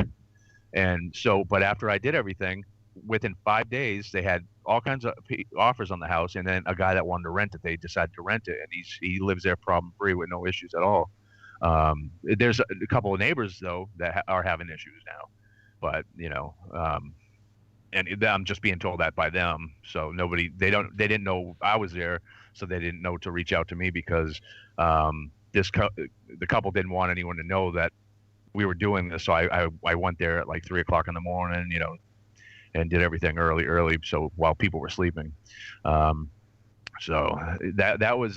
And so, but after I did everything, within 5 days, they had all kinds of offers on the house, and then a guy that wanted to rent it, they decided to rent it, and he lives there problem free with no issues at all. There's a couple of neighbors though that are having issues now, but and I'm just being told that by them. So they didn't know I was there, so they didn't know to reach out to me because the couple didn't want anyone to know that we were doing this. So I went there at like 3:00 in the morning, and did everything early. So while people were sleeping, so that was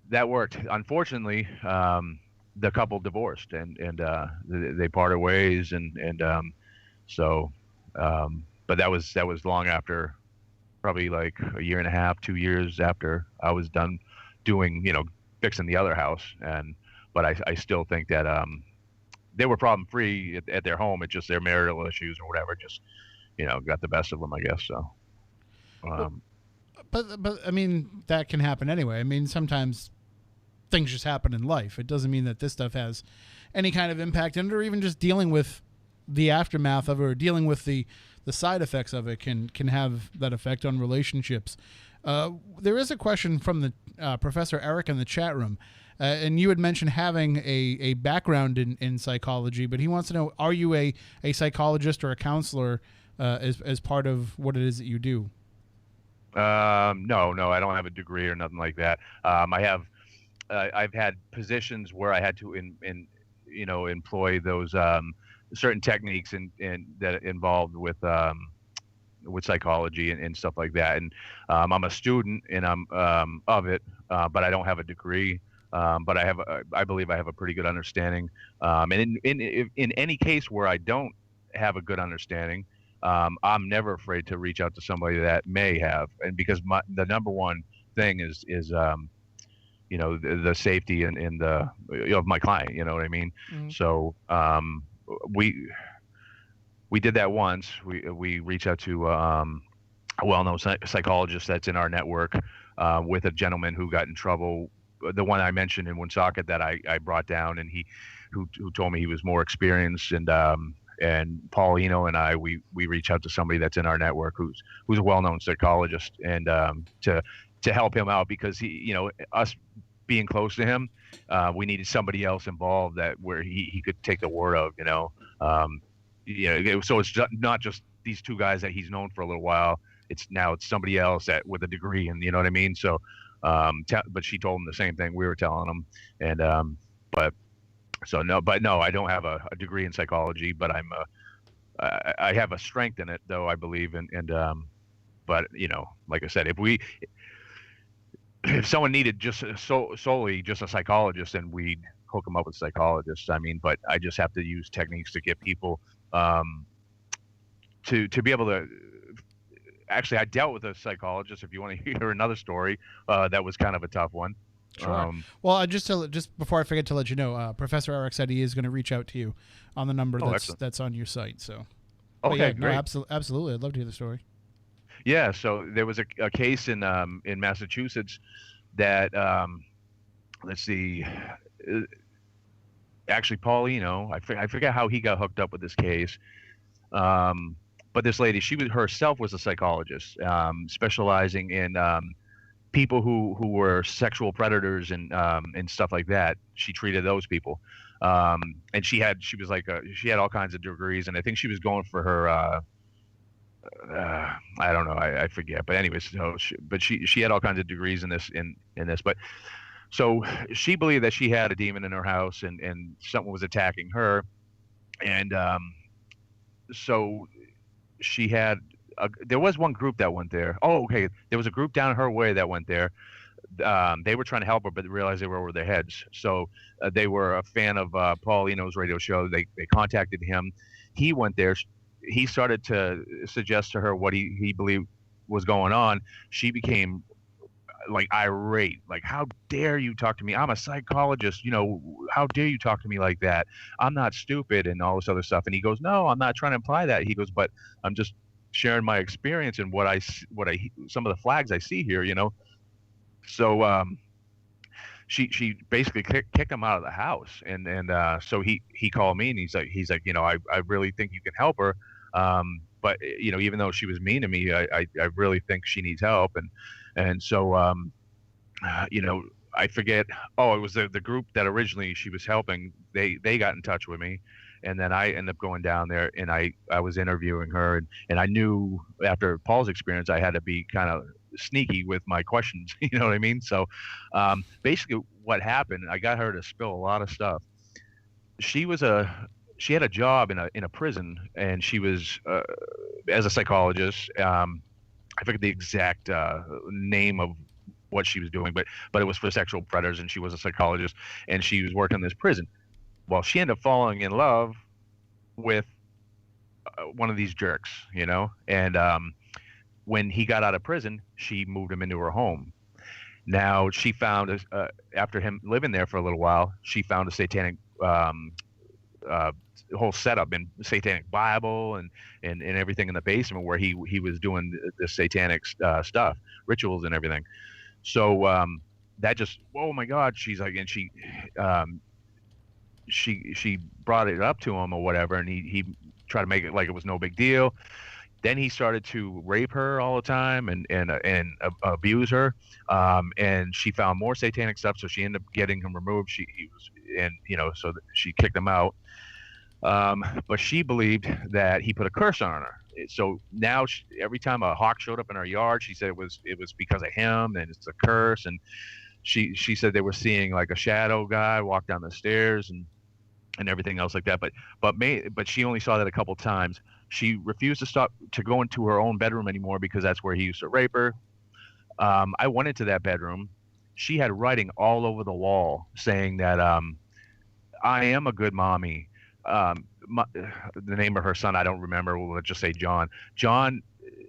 that worked. Unfortunately, the couple divorced and they parted ways but that was long after, probably like a year and a half, 2 years after I was done doing, fixing the other house. But I still think that they were problem free at their home. It's just their marital issues or whatever just, got the best of them, I guess. So, but I mean, that can happen anyway. I mean, sometimes things just happen in life. It doesn't mean that this stuff has any kind of impact in it, or even just dealing with the aftermath of it, or dealing with the side effects of it can have that effect on relationships. There is a question from the Professor Eric in the chat room, and you had mentioned having a background in psychology, but he wants to know, are you a psychologist or a counselor as part of what it is that you do? No, I don't have a degree or nothing like that. I've had positions where I had to employ those certain techniques and that involved with psychology and stuff like that. And I'm a student and I'm of it, but I don't have a degree. But I believe I have a pretty good understanding. And in any case where I don't have a good understanding, I'm never afraid to reach out to somebody that may have. And because the number one thing is the safety and of my client, you know what I mean? Mm-hmm. So we did that once. We reached out to a well-known psychologist that's in our network with a gentleman who got in trouble. The one I mentioned in Woonsocket that I brought down, and who told me he was more experienced, and Paulino and I we reach out to somebody that's in our network who's a well-known psychologist, and to help him out, because he, us being close to him, we needed somebody else involved where he could take the word of, so it's not just these two guys that he's known for a little while. It's somebody else with a degree, and you know what I mean? So, but she told him the same thing we were telling him. And, no, I don't have a degree in psychology, but I have a strength in it though, I believe. But like I said, if someone needed just solely just a psychologist, then we'd hook them up with psychologists. I mean, but I just have to use techniques to get people to be able to. Actually, I dealt with a psychologist. If you want to hear another story, that was kind of a tough one. Sure. Well, just before I forget to let you know, Professor Eric said he is going to reach out to you on the number that's on your site. So. Okay, yeah, great. No, absolutely. I'd love to hear the story. Yeah, so there was a case in Massachusetts that let's see, actually Paulino, I forget how he got hooked up with this case, but this lady, she herself was a psychologist, specializing in people who were sexual predators and stuff like that. She treated those people, and she had all kinds of degrees, and I think she was going for her. I don't know. I forget. But anyways, she had all kinds of degrees in this. But so she believed that she had a demon in her house, and something was attacking her, and so she had there was one group that went there. Oh, okay. There was a group down her way that went there. They were trying to help her, but realized they were over their heads. So they were a fan of Paul Eno's radio show. They contacted him. He went there. He started to suggest to her what he believed was going on. She became like irate, like, how dare you talk to me? I'm a psychologist, how dare you talk to me like that? I'm not stupid, and all this other stuff. And he goes, no, I'm not trying to imply that. He goes, but I'm just sharing my experience and what I some of the flags I see here. So she basically kicked him out of the house, and so he called me, and he's like, I really think you can help her, but even though she was mean to me, I really think she needs help. And so I forget. Oh, it was the group that originally she was helping. They got in touch with me, and then I ended up going down there, and I was interviewing her, and I knew after Paul's experience I had to be kind of sneaky with my questions. You know what I mean? So basically what happened, I got her to spill a lot of stuff. She had a job in a prison, and she was as a psychologist. I forget the exact name of what she was doing, but it was for sexual predators, and she was a psychologist, and she was working in this prison. Well, she ended up falling in love with one of these jerks, and when he got out of prison, she moved him into her home. Now, she found, after him living there for a little while, she found a satanic whole setup in satanic Bible and everything in the basement where he was doing the satanic stuff, rituals and everything. So that just, oh my God, she's like, and she brought it up to him or whatever, and he tried to make it like it was no big deal. Then he started to rape her all the time and abuse her, and she found more satanic stuff. So she ended up getting him removed. So she kicked him out. But she believed that he put a curse on her. So now every time a hawk showed up in her yard, she said it was because of him, and it's a curse. And she said they were seeing like a shadow guy walk down the stairs and everything else like that. But she only saw that a couple times. She refused to go into her own bedroom anymore because that's where he used to rape her. I went into that bedroom. She had writing all over the wall saying that I am a good mommy. The name of her son, I don't remember. We'll just say John. John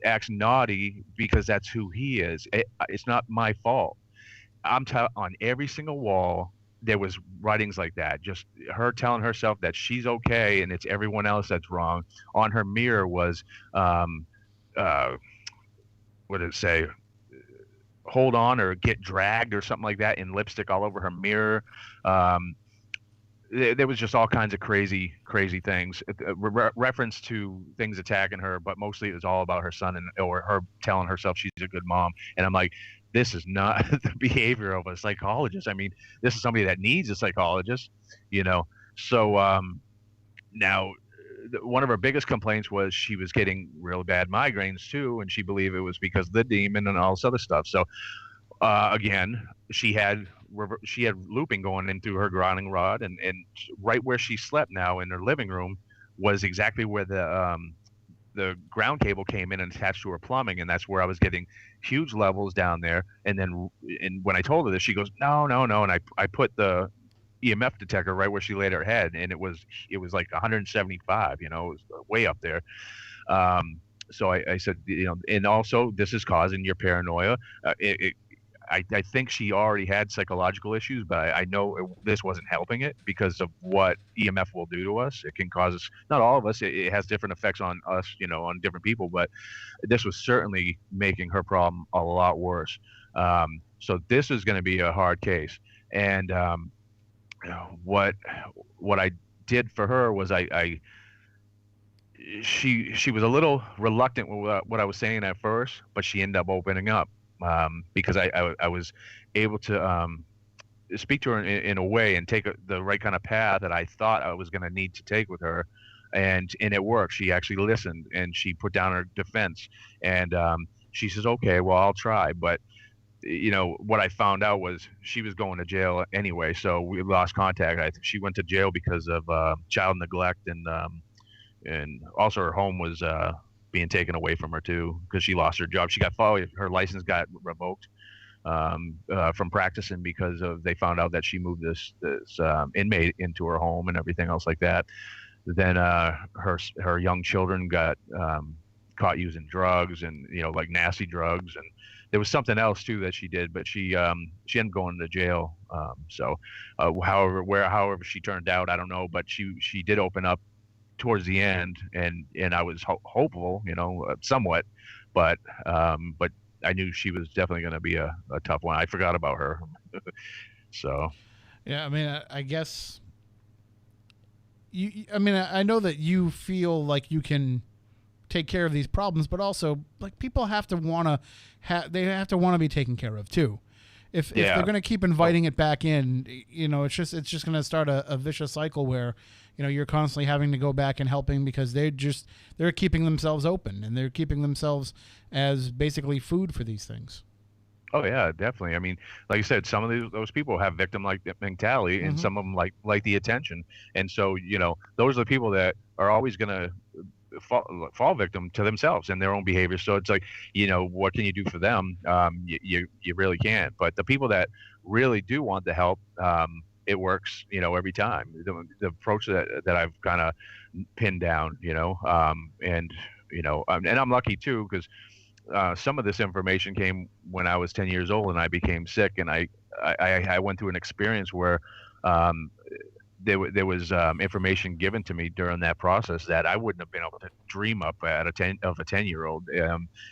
acts naughty because that's who he is. It's not my fault. On every single wall, there was writings like that. Just her telling herself that she's okay and it's everyone else that's wrong. On her mirror was, what did it say? Hold on or get dragged or something like that in lipstick all over her mirror. There was just all kinds of crazy things. Reference to things attacking her, but mostly it was all about her son or her telling herself she's a good mom. And I'm like, this is not the behavior of a psychologist. I mean, this is somebody that needs a psychologist, So now, one of her biggest complaints was she was getting real bad migraines too, and she believed it was because of the demon and all this other stuff. So again, she had looping going in through her grounding rod, and right where she slept now in her living room was exactly where the ground cable came in and attached to her plumbing, and that's where I was getting huge levels down there. And when I told her this, she goes, no, and I put the EMF detector right where she laid her head, and it was like 175, it was way up there. So I said, and also this is causing your paranoia. I think she already had psychological issues, but I know this wasn't helping it because of what EMF will do to us. It can cause us, not all of us, it has different effects on us, on different people, but this was certainly making her problem a lot worse. So this is going to be a hard case. And what I did for her was she was a little reluctant with what I was saying at first, but she ended up opening up. Because I was able to speak to her in a way and take the right kind of path that I thought I was going to need to take with her, and it worked. She actually listened and she put down her defense, and she says, "Okay, well, I'll try." But what I found out was she was going to jail anyway, so we lost contact. She went to jail because of child neglect and and also her home was being taken away from her too because she lost her job. She got fired. Her license got revoked from practicing because of they found out that she moved this inmate into her home and everything else like that. Then her young children got caught using drugs and like nasty drugs, and there was something else too that she did, but she ended up going to jail. So however she turned out, I don't know, but she did open up towards the end, and I was hopeful, somewhat, but I knew she was definitely going to be a tough one. I forgot about her. So yeah, I mean, I guess I mean, I know that you feel like you can take care of these problems, but also like people have to want to they have to want to be taken care of too. If they're going to keep inviting it back in, it's just going to start a vicious cycle where, you're constantly having to go back and helping because they're keeping themselves open and they're keeping themselves as basically food for these things. Oh yeah, definitely. I mean, like you said, some of those people have victim-like mentality, and some of them like the attention, and so those are the people that are always going to fall victim to themselves and their own behavior. So it's like, what can you do for them? You really can't. But the people that really do want the help, it works, every time. The approach that I've kind of pinned down, and I'm lucky too because some of this information came when I was 10 years old and I became sick, and I went through an experience where there was information given to me during that process that I wouldn't have been able to dream up at a 10-year-old.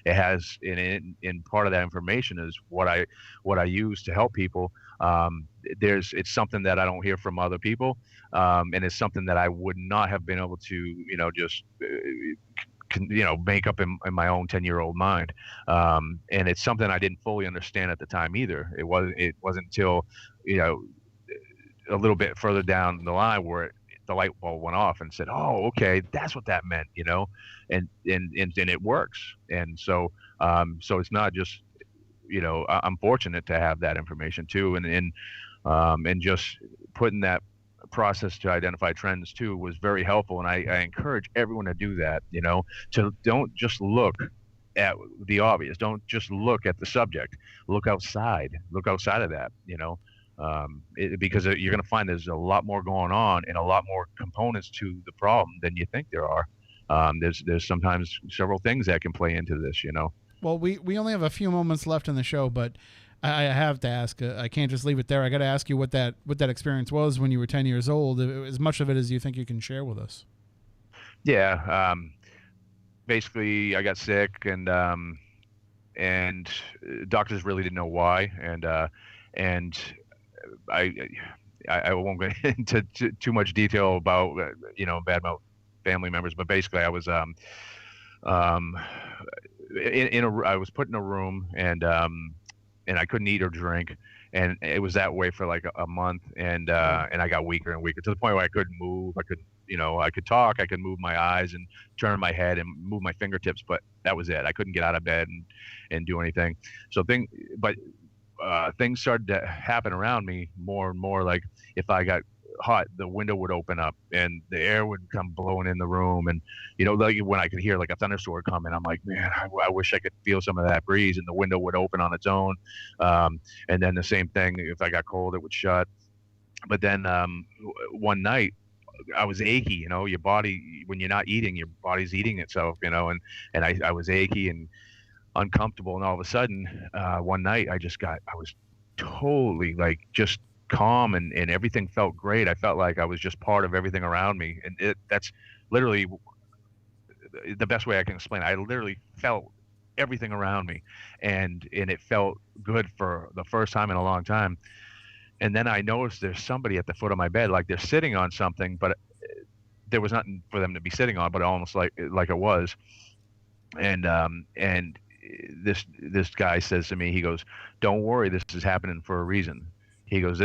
It has in part of that information is what I use to help people. It's something that I don't hear from other people, and it's something that I would not have been able to just make up in my own 10-year-old mind, and it's something I didn't fully understand at the time either. It wasn't until a little bit further down the line where the light bulb went off and said, "Oh, okay, that's what that meant," and it works. And so it's not just, I'm fortunate to have that information too, and just putting that process to identify trends too was very helpful. And I encourage everyone to do that, to don't just look at the obvious, don't just look at the subject, look outside of that, because you're going to find there's a lot more going on and a lot more components to the problem than you think there are. There's sometimes several things that can play into this, Well, we only have a few moments left in the show, but I have to ask. I can't just leave it there. I got to ask you what that experience was when you were 10 years old. As much of it as you think you can share with us. Yeah. Basically, I got sick, and doctors really didn't know why, and I won't get into too much detail about bad about family members, but basically I was I was put in a room, and I couldn't eat or drink, and it was that way for like a month, and I got weaker and weaker to the point where I couldn't move. I could talk, I could move my eyes and turn my head and move my fingertips, but that was it. I couldn't get out of bed and do anything. So things started to happen around me more and more. Like if I got hot, the window would open up and the air would come blowing in the room, and like when I could hear like a thunderstorm coming, I'm like, man, I wish I could feel some of that breeze, and the window would open on its own. And then the same thing, if I got cold, it would shut. But then one night I was achy. Your body, when you're not eating, your body's eating itself. And I was achy and uncomfortable, and all of a sudden one night I was totally like just calm, and everything felt great. I felt like I was just part of everything around me, and that's literally the best way I can explain it. I literally felt everything around me, and it felt good for the first time in a long time. And then I noticed there's somebody at the foot of my bed, like they're sitting on something, but there was nothing for them to be sitting on, but almost like it was. And this guy says to me, he goes, "Don't worry, this is happening for a reason." He goes,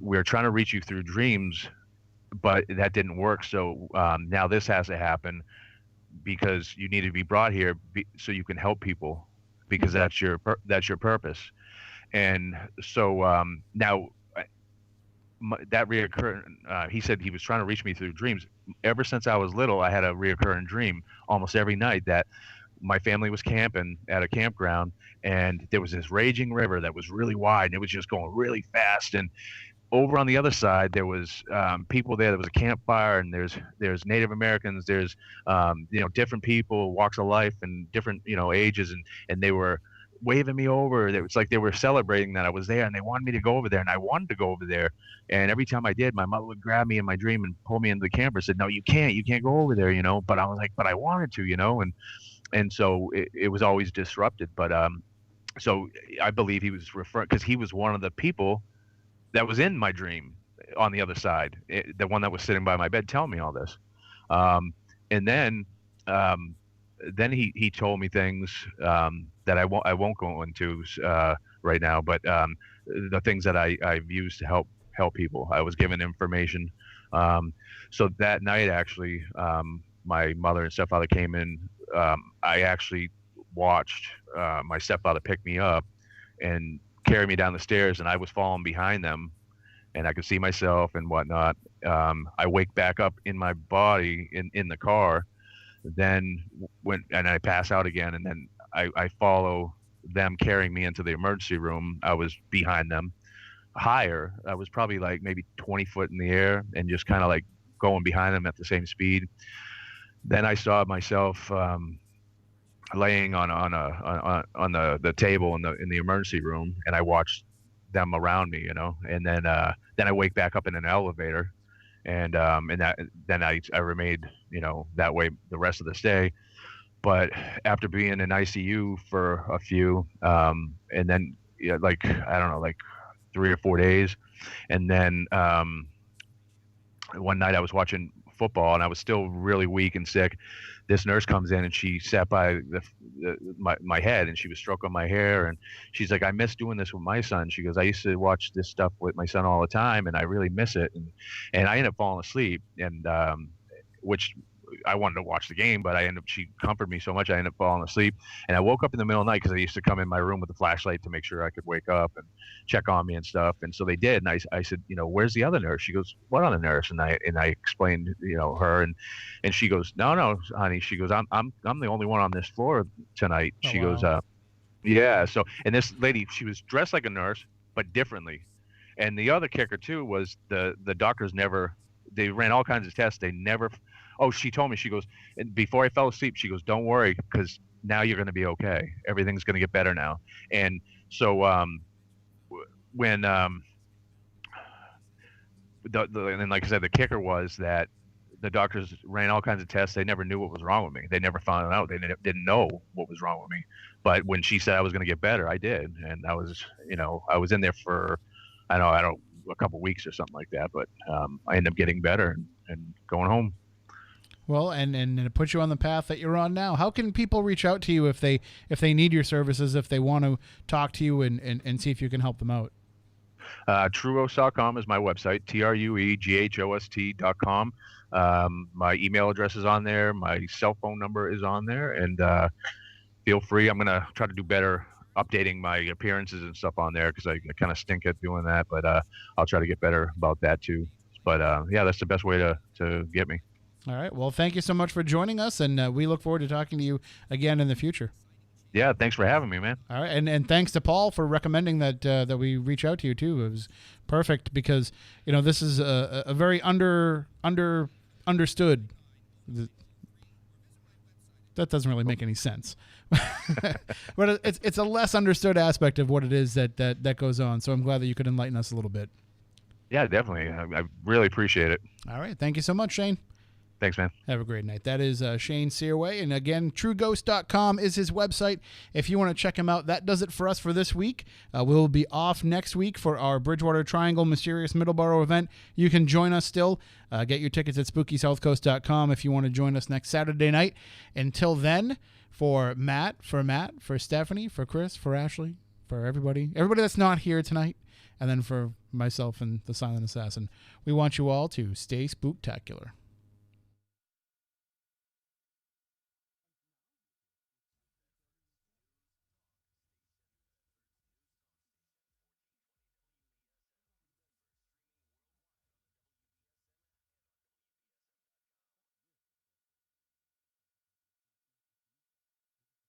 "We're trying to reach you through dreams, but that didn't work. So now this has to happen because you need to be brought here so you can help people, because that's your purpose." And so now that reoccurring. He said he was trying to reach me through dreams. Ever since I was little, I had a reoccurring dream almost every night that my family was camping at a campground, and there was this raging river that was really wide, and it was just going really fast. And over on the other side, there was people there. There was a campfire, and there's Native Americans. There's different people, walks of life, and different ages, and they were waving me over. It was like they were celebrating that I was there, and they wanted me to go over there, and I wanted to go over there. And every time I did, my mother would grab me in my dream and pull me into the camper and said, "No, you can't go over there," But I was like, "But I wanted to," and so it was always disrupted. But so I believe he was referring, because he was one of the people that was in my dream on the other side, the one that was sitting by my bed telling me all this. And then he told me things that I won't go into right now, but the things that I've used to help people. I was given information. So that night, actually, my mother and stepfather came in. I actually watched my stepfather pick me up and carry me down the stairs, and I was falling behind them, and I could see myself and whatnot. I wake back up in my body in the car, then and I pass out again, and then I follow them carrying me into the emergency room. I was behind them, higher. I was probably like maybe 20 foot in the air, and just kind of like going behind them at the same speed. Then I saw myself laying on the table in the emergency room, and I watched them around me, and then I wake back up in an elevator, and then I remained that way the rest of the stay. But after being in ICU for a few, and then like I don't know, like 3 or 4 days, and then one night I was watching football, and I was still really weak and sick. This nurse comes in, and she sat by my head, and she was stroking my hair, and she's like, "I miss doing this with my son." She goes, "I used to watch this stuff with my son all the time, and I really miss it." And I ended up falling asleep, and which I wanted to watch the game, but she comforted me so much, I ended up falling asleep. And I woke up in the middle of the night, because they used to come in my room with a flashlight to make sure I could wake up and check on me and stuff. And so they did. And I said, "Where's the other nurse?" She goes, "What other nurse?" And I explained, her, and she goes, No, honey. She goes, I'm the only one on this floor tonight. Oh, she wow. goes, yeah. So, and this lady, she was dressed like a nurse, but differently. And the other kicker too was the doctors they ran all kinds of tests. They never. Oh, she told me, she goes, and before I fell asleep, she goes, "Don't worry, because now you're going to be okay. Everything's going to get better now." And so when and like I said, the kicker was that the doctors ran all kinds of tests. They never knew what was wrong with me. They never found out. They didn't know what was wrong with me. But when she said I was going to get better, I did. And I was, I was in there for, I don't know, a couple of weeks or something like that. But I ended up getting better and going home. Well, and it puts you on the path that you're on now. How can people reach out to you if they need your services, if they want to talk to you and see if you can help them out? Truehost.com is my website, TRUEGHOST.com. My email address is on there. My cell phone number is on there. And feel free. I'm going to try to do better updating my appearances and stuff on there, because I kind of stink at doing that. But I'll try to get better about that too. But yeah, that's the best way to get me. All right. Well, thank you so much for joining us, and we look forward to talking to you again in the future. Yeah, thanks for having me, man. All right, and thanks to Paul for recommending that we reach out to you too. It was perfect, because this is a very understood. That doesn't really make any sense, but it's a less understood aspect of what it is that goes on. So I'm glad that you could enlighten us a little bit. Yeah, definitely. I really appreciate it. All right, thank you so much, Shane. Thanks, man. Have a great night. That is Shane Sirois. And again, trueghost.com is his website. If you want to check him out, that does it for us for this week. We'll be off next week for our Bridgewater Triangle Mysterious Middleborough event. You can join us still. Get your tickets at SpookySouthCoast.com if you want to join us next Saturday night. Until then, for Matt, for Stephanie, for Chris, for Ashley, for everybody that's not here tonight, and then for myself and the Silent Assassin, we want you all to stay spooktacular.